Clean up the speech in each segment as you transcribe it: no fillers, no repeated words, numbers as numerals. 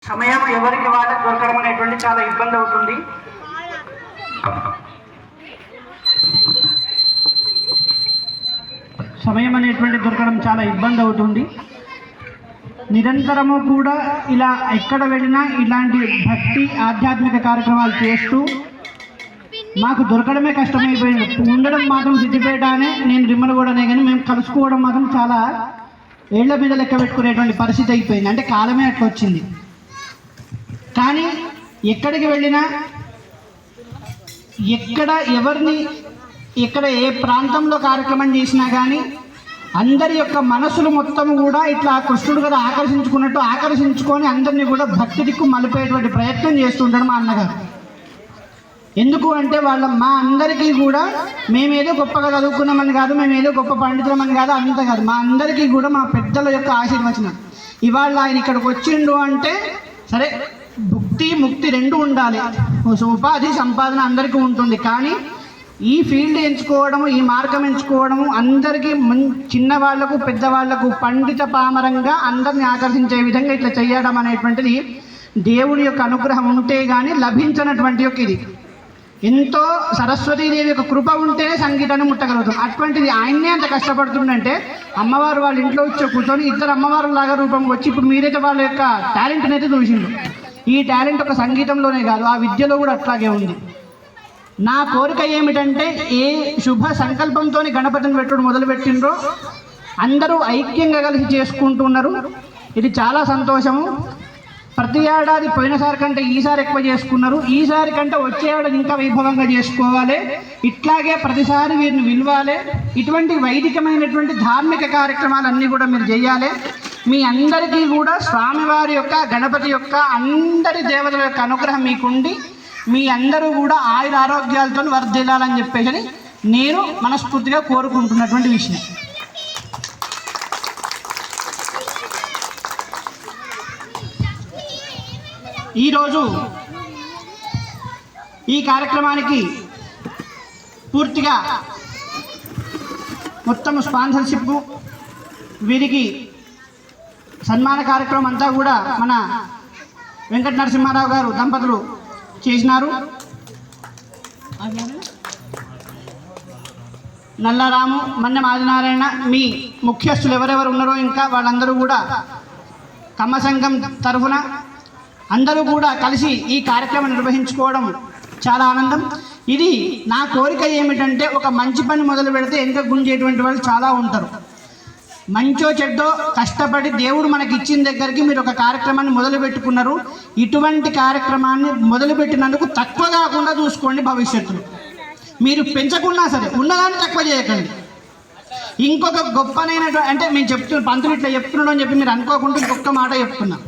సమయం ఎవరికి వాళ్ళకి దొరకడం అనేటువంటి చాలా ఇబ్బంది అవుతుంది. సమయం అనేటువంటి దొరకడం చాలా ఇబ్బంది అవుతుంది. నిరంతరము కూడా ఇలా ఎక్కడ వెళ్ళినా ఇలాంటి భక్తి ఆధ్యాత్మిక కార్యక్రమాలు చేస్తూ మాకు దొరకడమే కష్టమైపోయింది. ఉండడం మాత్రం సిద్దిపేట అనే, నేను రిమ్మలగూడనే, కానీ మేము కలుసుకోవడం మాత్రం చాలా ఏళ్ల మీద లెక్క పెట్టుకునేటువంటి పరిస్థితి అయిపోయింది. అంటే కాలమే అట్లా వచ్చింది. కానీ ఎక్కడికి వెళ్ళినా, ఎక్కడ ఎవరిని, ఎక్కడ ఏ ప్రాంతంలో కార్యక్రమం చేసినా కానీ అందరి యొక్క మనసులు మొత్తం కూడా ఇట్లా కృష్ణుడు కదా ఆకర్షించుకొని అందరినీ కూడా భక్తి దిక్కు మలిపేటువంటి ప్రయత్నం చేస్తుంటాడు మా అన్నగారు. ఎందుకు అంటే మా అందరికీ కూడా మేమేదో గొప్పగా చదువుకున్నామని కాదు, మేమేదో గొప్ప పండితులమని కాదు, అంత కాదు. మా అందరికీ కూడా మా పెద్దల యొక్క ఆశీర్వచనం. ఇవాళ ఆయన ఇక్కడికి వచ్చిండు అంటే సరే, భుక్తి ముక్తి రెండు ఉండాలి, ఉపాధి సంపాదన అందరికీ ఉంటుంది. కానీ ఈ ఫీల్డ్ ఎంచుకోవడము, ఈ మార్గం ఎంచుకోవడము అందరికీ చిన్నవాళ్లకు పెద్దవాళ్లకు పండిత పామరంగా అందరిని ఆకర్షించే విధంగా ఇట్లా చేయడం అనేటువంటిది దేవుడి యొక్క అనుగ్రహం ఉంటే కానీ లభించినటువంటి యొక్క ఇది. ఎంతో సరస్వతీదేవి యొక్క కృప ఉంటేనే సంగీతాన్ని ముట్టగలుగుతాం. అటువంటిది ఆయన్నే అంత కష్టపడుతుందంటే అమ్మవారు వాళ్ళ ఇంట్లో వచ్చి కూర్చొని ఇద్దరు అమ్మవారు లాగా రూపం వచ్చి ఇప్పుడు మీరైతే వాళ్ళ యొక్క టాలెంట్ని అయితే చూసిండు. ఈ టాలెంట్ ఒక సంగీతంలోనే కాదు, ఆ విద్యలో కూడా అట్లాగే ఉంది. నా కోరిక ఏమిటంటే ఏ శుభ సంకల్పంతో గణపతిని పెట్టుడు మొదలుపెట్టిండ్రో అందరూ ఐక్యంగా కలిసి చేసుకుంటున్నారు. ఇది చాలా సంతోషము. ప్రతి ఏడాది పోయినసారి కంటే ఈసారి ఎక్కువ చేసుకున్నారు. ఈసారి కంటే వచ్చే ఏడాది ఇంకా వైభవంగా చేసుకోవాలి. ఇట్లాగే ప్రతిసారి వీరిని విలువాలి. ఇటువంటి వైదికమైనటువంటి ధార్మిక కార్యక్రమాలన్నీ కూడా మీరు చేయాలి. మీ అందరికీ కూడా స్వామివారి యొక్క, గణపతి యొక్క, అందరి దేవతల యొక్క అనుగ్రహం మీకుండి మీ అందరూ కూడా ఆయుర ఆరోగ్యాలతో వర్ధిల్లాలని చెప్పేసి నేను మనస్ఫూర్తిగా కోరుకుంటున్నటువంటి విషయం. ఈరోజు ఈ కార్యక్రమానికి పూర్తిగా మొత్తం స్పాన్సర్షిప్, వీరికి సన్మాన కార్యక్రమం అంతా కూడా మన వెంకట నరసింహారావు గారు దంపతులు చేసినారు. నల్లరాము, మన్నె ఆదినారాయణ, మీ ముఖ్యస్థులు ఎవరెవరు ఉన్నారో ఇంకా వాళ్ళందరూ కూడా కమ్మ సంఘం తరఫున అందరూ కూడా కలిసి ఈ కార్యక్రమం నిర్వహించుకోవడం చాలా ఆనందం. ఇది నా కోరిక ఏమిటంటే, ఒక మంచి పని మొదలు పెడితే వెనుక గుంజేటువంటి వాళ్ళు చాలా ఉంటారు. మంచో చెడ్డో కష్టపడి దేవుడు మనకి ఇచ్చిన దగ్గరికి మీరు ఒక కార్యక్రమాన్ని మొదలు పెట్టుకున్నారు. ఇటువంటి కార్యక్రమాన్ని మొదలుపెట్టినందుకు తక్కువ కాకుండా చూసుకోండి. భవిష్యత్తులో మీరు పెంచకున్నా సరే ఉన్నదాన్ని తక్కువ చేయకండి. ఇంకొక గొప్పనైనటువంటి, అంటే మేము చెప్తున్న పంతులు ఇట్లా చెప్తున్నాడు అని చెప్పి మీరు అనుకోకుండా ఇంకొక మాట చెప్తున్నా.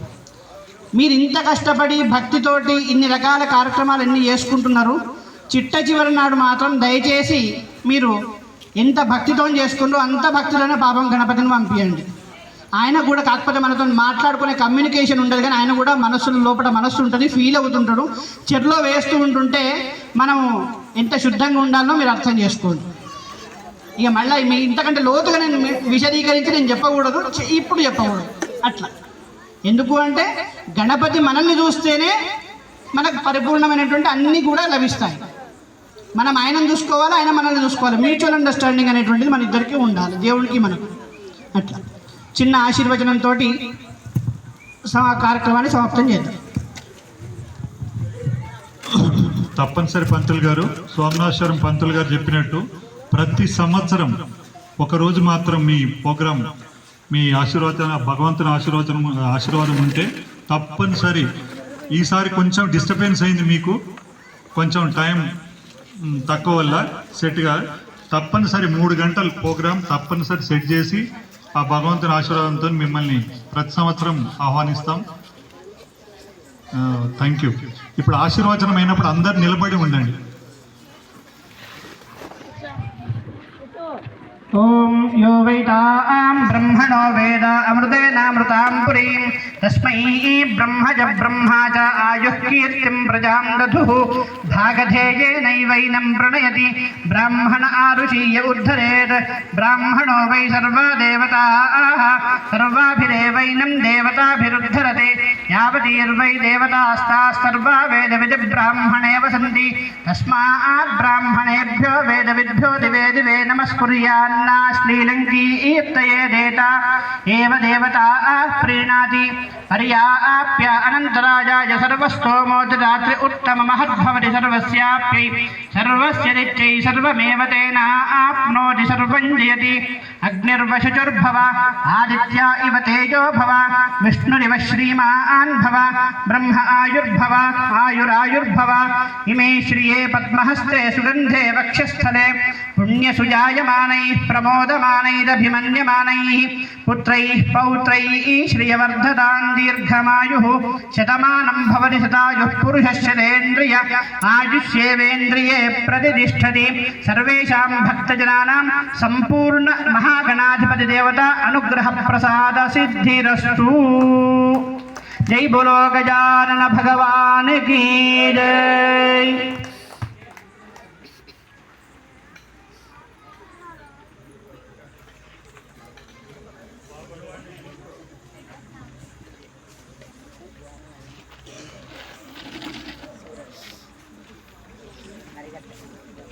మీరు ఇంత కష్టపడి భక్తితోటి ఇన్ని రకాల కార్యక్రమాలు ఎన్ని చేసుకుంటున్నారు. చిట్ట చివరి నాడు మాత్రం దయచేసి మీరు ఎంత భక్తితో చేసుకుంటూ అంత భక్తిలోనే పాపం గణపతిని పంపించండి. ఆయన కూడా కాకపోతే మనతో మాట్లాడుకునే కమ్యూనికేషన్ ఉండదు, కానీ ఆయన కూడా మనస్సు లోపల మనస్సు ఉంటుంది, ఫీల్ అవుతుంటాడు. చెరులో వేస్తూ ఉంటుంటే మనం ఎంత శుద్ధంగా ఉండాలో మీరు అర్థం చేసుకోండి. ఇక మళ్ళీ మీ ఇంతకంటే లోతుగా నేను విశదీకరించి నేను చెప్పకూడదు, ఇప్పుడు చెప్పకూడదు. అట్లా ఎందుకు అంటే గణపతి మనల్ని చూస్తేనే మనకు పరిపూర్ణమైనటువంటి అన్నీ కూడా లభిస్తాయి. మనం ఆయనను చూసుకోవాలి, ఆయన మనల్ని చూసుకోవాలి. మ్యూచువల్ అండర్స్టాండింగ్ అనేటువంటిది మన ఇద్దరికీ ఉండాలి, దేవుడికి మనకు. అట్లా చిన్న ఆశీర్వచనంతో కార్యక్రమాన్ని సమాప్తం చేద్దాం. తప్పనిసరి పంతులు గారు, సోమనాశ్వరం పంతులు గారు చెప్పినట్టు ప్రతి సంవత్సరం ఒకరోజు మాత్రం మీ ప్రోగ్రాం, మీ భగవంతుని ఆశీర్వాదం ఉంటే తప్పనిసరి. ఈసారి కొంచెం డిస్టర్బెన్స్ అయింది, మీకు కొంచెం టైం తక్కువ వల్ల సెట్గా తప్పనిసరి 3 గంటల ప్రోగ్రాం తప్పనిసరి సెట్ చేసి ఆ భగవంతుని ఆశీర్వాదంతో మిమ్మల్ని ప్రతి సంవత్సరం ఆహ్వానిస్తాం. Thank you. ఇప్పుడు ఆశీర్వచనం అయినప్పుడు అందరు నిలబడి ఉండండి. ఓం యో వేదాం బ్రహ్మణో వేద అమృతేనామృతాం పురీం तस्मै ब्रह्मज ब्रह्मा च आयुः कीर्तिं प्रजां दधुः भागधेयेनैवैनं प्रणयति ब्राह्मण आरुषीय उद्धरेत् ब्राह्मणो वै सर्वा देवताः सर्वाभिरेवैनं देवताभिरुद्धरते यावतीर्वै देवतास्तास्सर्वा वेदविद्ब्राह्मणे वसन्ति तस्मात् ब्राह्मणेभ्यो वेदविद्भ्यो दिवे दिवे नमस्कुर्यान्ना श्रीलङ्कीर्तये देता एव देवता प्रीणाति पर्याप्य अनन्तराजाय सर्वस्तोमोदरात्रि उत्तममहद्भवति सर्वस्याप्यै सर्वस्य नित्यै सर्वमेव तेनाप्नोति सर्वं जयति अग्निर्वशुचुर्भव आदित्या इव तेजो भव विष्णुरिव श्रीमान् भव ब्रह्म आयुर्भव आयुरायुर्भव इमे श्रिये पद्महस्ते सुगन्धे वक्षस्थले पुण्यसुजायमानैः प्रमोदमानैरभिमन्यमानैः पुत्रैः पौत्रैः श्रियवर्धतां दीर्घमायुः शतमानं भवति शतायुः पुरुषश्चतेन्द्रिय आयुष्येवेन्द्रिये प्रतिष्ठति सर्वेषां भक्तजनानां सम्पूर्ण महागणाधिपति देवता अनुग्रह प्रसाद सिद्धिरस्तु। जय बोलो गजानन भगवान की जय।